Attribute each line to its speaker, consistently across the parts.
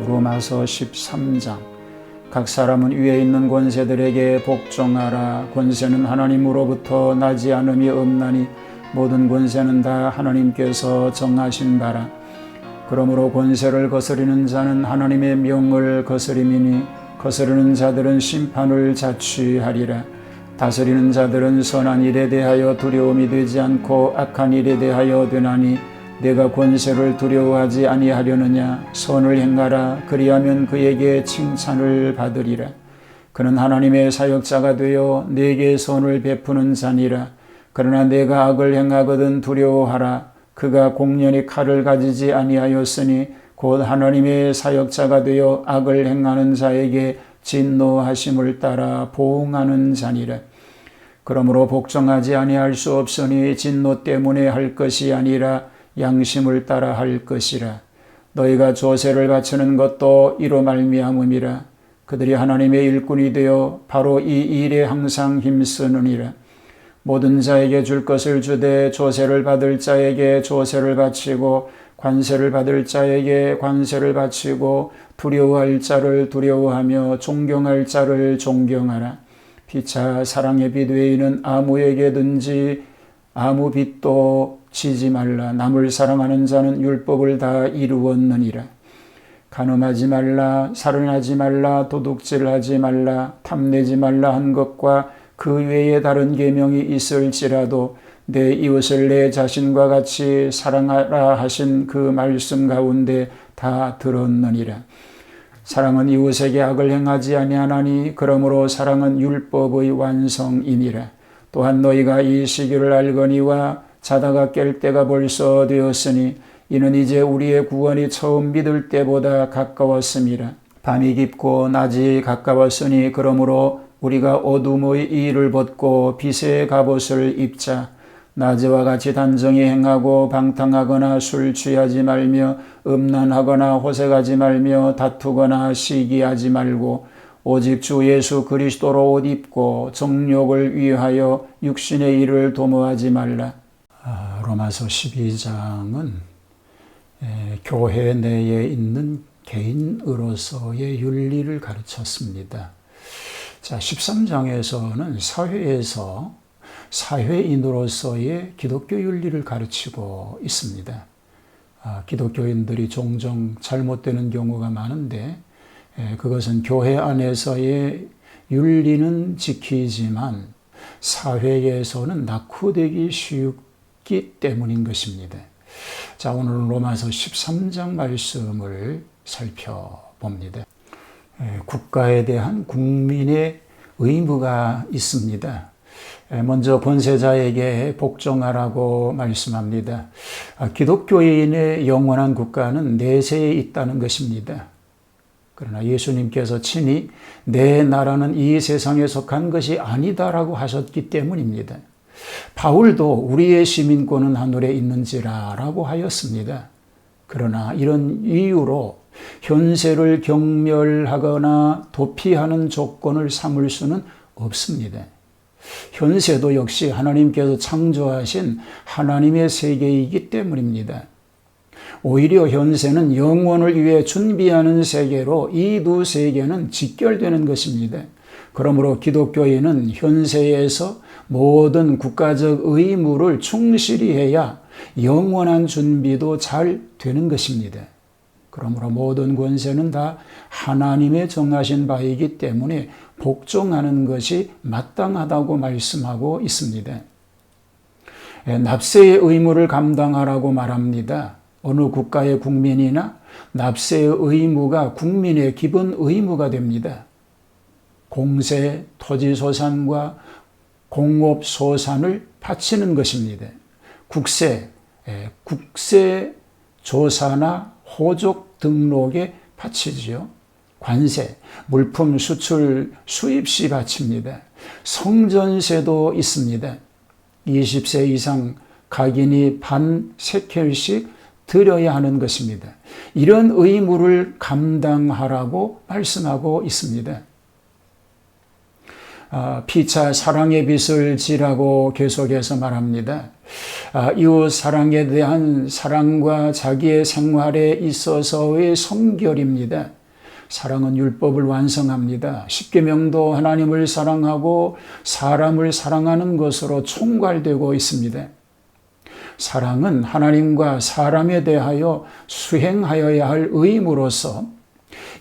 Speaker 1: 로마서 13장. 각 사람은 위에 있는 권세들에게 복종하라. 권세는 하나님으로부터 나지 않음이 없나니 모든 권세는 다 하나님께서 정하신 바라. 그러므로 권세를 거스리는 자는 하나님의 명을 거스림이니 거스르는 자들은 심판을 자취하리라. 다스리는 자들은 선한 일에 대하여 두려움이 되지 않고 악한 일에 대하여 되나니 내가 권세를 두려워하지 아니하려느냐. 선을 행하라. 그리하면 그에게 칭찬을 받으리라. 그는 하나님의 사역자가 되어 내게 선을 베푸는 자니라. 그러나 내가 악을 행하거든 두려워하라. 그가 공연히 칼을 가지지 아니하였으니 곧 하나님의 사역자가 되어 악을 행하는 자에게 진노하심을 따라 보응하는 자니라. 그러므로 복종하지 아니할 수 없으니 진노 때문에 할 것이 아니라 양심을 따라 할 것이라. 너희가 조세를 바치는 것도 이로 말미암음이라. 그들이 하나님의 일꾼이 되어 바로 이 일에 항상 힘쓰느니라. 모든 자에게 줄 것을 주되 조세를 받을 자에게 조세를 바치고 관세를 받을 자에게 관세를 바치고 두려워할 자를 두려워하며 존경할 자를 존경하라. 피차 사랑의 빛 외에는 아무에게든지 아무 빚도 지지 말라. 남을 사랑하는 자는 율법을 다 이루었느니라. 간음하지 말라. 살인하지 말라. 도둑질하지 말라. 탐내지 말라 한 것과 그 외에 다른 계명이 있을지라도 내 이웃을 내 자신과 같이 사랑하라 하신 그 말씀 가운데 다 들었느니라. 사랑은 이웃에게 악을 행하지 아니하나니 그러므로 사랑은 율법의 완성이니라. 또한 너희가 이 시기를 알거니와 자다가 깰 때가 벌써 되었으니 이는 이제 우리의 구원이 처음 믿을 때보다 가까웠음이라. 밤이 깊고 낮이 가까웠으니 그러므로 우리가 어둠의 이를 벗고 빛의 갑옷을 입자. 낮에와 같이 단정히 행하고 방탕하거나 술 취하지 말며 음란하거나 호색하지 말며 다투거나 시기하지 말고 오직 주 예수 그리스도로 옷 입고 정욕을 위하여 육신의 일을 도모하지 말라. 로마서 12장은 교회 내에 있는 개인으로서의 윤리를 가르쳤습니다. 자, 13장에서는 사회에서 사회인으로서의 기독교 윤리를 가르치고 있습니다. 기독교인들이 종종 잘못되는 경우가 많은데 그것은 교회 안에서의 윤리는 지키지만 사회에서는 낙후되기 쉽기 때문인 것입니다. 자, 오늘은 로마서 13장 말씀을 살펴봅니다. 국가에 대한 국민의 의무가 있습니다. 먼저 권세자에게 복종하라고 말씀합니다. 기독교인의 영원한 국가는 내세에 있다는 것입니다. 그러나 예수님께서 친히 내 나라는 이 세상에 속한 것이 아니다라고 하셨기 때문입니다. 바울도 우리의 시민권은 하늘에 있는지라라고 하였습니다. 그러나 이런 이유로 현세를 경멸하거나 도피하는 조건을 삼을 수는 없습니다. 현세도 역시 하나님께서 창조하신 하나님의 세계이기 때문입니다. 오히려 현세는 영원을 위해 준비하는 세계로 이 두 세계는 직결되는 것입니다. 그러므로 기독교인은 현세에서 모든 국가적 의무를 충실히 해야 영원한 준비도 잘 되는 것입니다. 그러므로 모든 권세는 다 하나님의 정하신 바이기 때문에 복종하는 것이 마땅하다고 말씀하고 있습니다. 납세의 의무를 감당하라고 말합니다. 어느 국가의 국민이나 납세의 의무가 국민의 기본 의무가 됩니다. 공세, 토지소산과 공업소산을 바치는 것입니다. 국세, 국세조사나 호족 등록에 바치지요. 관세, 물품 수출 수입 시 바칩니다. 성전세도 있습니다. 20세 이상 각인이 반 세켈씩 드려야 하는 것입니다. 이런 의무를 감당하라고 말씀하고 있습니다. 피차 사랑의 빛을 지라고 계속해서 말합니다. 이웃 사랑에 대한 사랑과 자기의 생활에 있어서의 성결입니다. 사랑은 율법을 완성합니다. 십계명도 하나님을 사랑하고 사람을 사랑하는 것으로 총괄되고 있습니다. 사랑은 하나님과 사람에 대하여 수행하여야 할 의무로서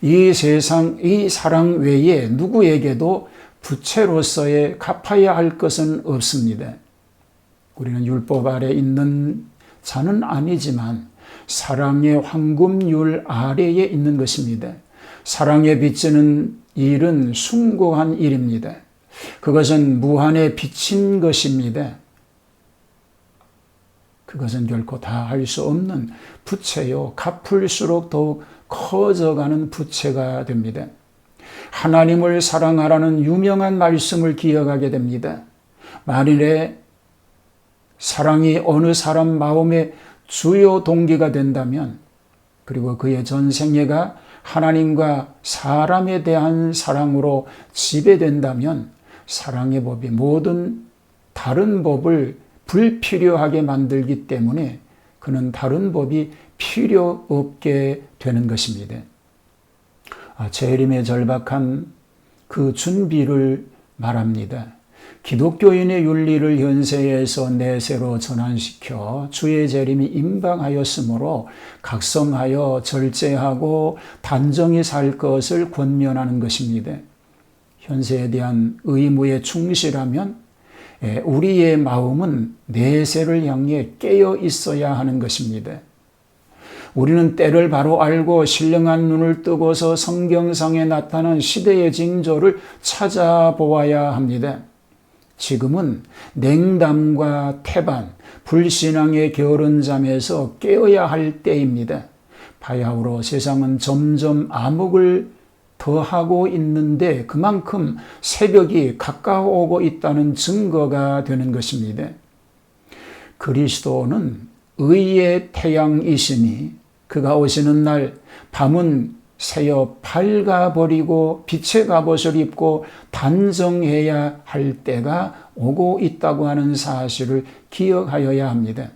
Speaker 1: 이 세상, 이 사랑 외에 누구에게도 부채로서의 갚아야 할 것은 없습니다. 우리는 율법 아래 있는 자는 아니지만 사랑의 황금률 아래에 있는 것입니다. 사랑에 비치는 일은 숭고한 일입니다. 그것은 무한에 비친 것입니다. 그것은 결코 다 할 수 없는 부채요. 갚을수록 더욱 커져가는 부채가 됩니다. 하나님을 사랑하라는 유명한 말씀을 기억하게 됩니다. 만일에 사랑이 어느 사람 마음의 주요 동기가 된다면, 그리고 그의 전생애가 하나님과 사람에 대한 사랑으로 지배된다면 사랑의 법이 모든 다른 법을 불필요하게 만들기 때문에 그는 다른 법이 필요 없게 되는 것입니다. 재림의 절박한 그 준비를 말합니다. 기독교인의 윤리를 현세에서 내세로 전환시켜 주의 재림이 임박하였으므로 각성하여 절제하고 단정히 살 것을 권면하는 것입니다. 현세에 대한 의무에 충실하면 우리의 마음은 내세를 향해 깨어 있어야 하는 것입니다. 우리는 때를 바로 알고 신령한 눈을 뜨고서 성경상에 나타난 시대의 징조를 찾아보아야 합니다. 지금은 냉담과 태반, 불신앙의 게으른 잠에서 깨어야 할 때입니다. 바야흐로 세상은 점점 암흑을 더하고 있는데 그만큼 새벽이 가까워오고 있다는 증거가 되는 것입니다. 그리스도는 의의 태양이시니 그가 오시는 날 밤은 새어 밝아버리고 빛의 갑옷을 입고 단정해야 할 때가 오고 있다고 하는 사실을 기억하여야 합니다.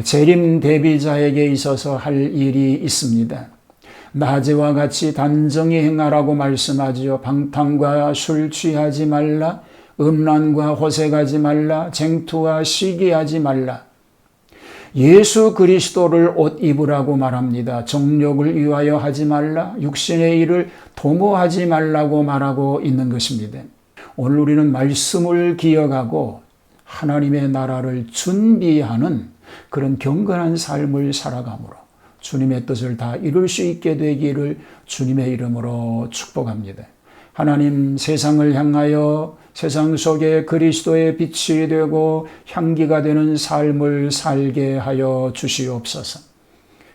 Speaker 1: 재림 대비자에게 있어서 할 일이 있습니다. 낮에와 같이 단정히 행하라고 말씀하지요. 방탕과 술 취하지 말라, 음란과 호색하지 말라, 쟁투와 시기하지 말라. 예수 그리스도를 옷 입으라고 말합니다. 정욕을 위하여 하지 말라, 육신의 일을 도모하지 말라고 말하고 있는 것입니다. 오늘 우리는 말씀을 기억하고 하나님의 나라를 준비하는 그런 경건한 삶을 살아가므로 주님의 뜻을 다 이룰 수 있게 되기를 주님의 이름으로 축복합니다. 하나님, 세상을 향하여 세상 속에 그리스도의 빛이 되고 향기가 되는 삶을 살게 하여 주시옵소서.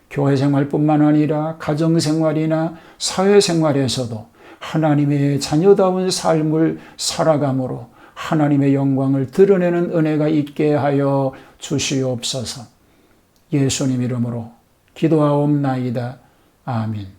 Speaker 1: 교회 생활뿐만 아니라 가정생활이나 사회생활에서도 하나님의 자녀다운 삶을 살아감으로 하나님의 영광을 드러내는 은혜가 있게 하여 주시옵소서. 예수님 이름으로 기도하옵나이다. 아멘.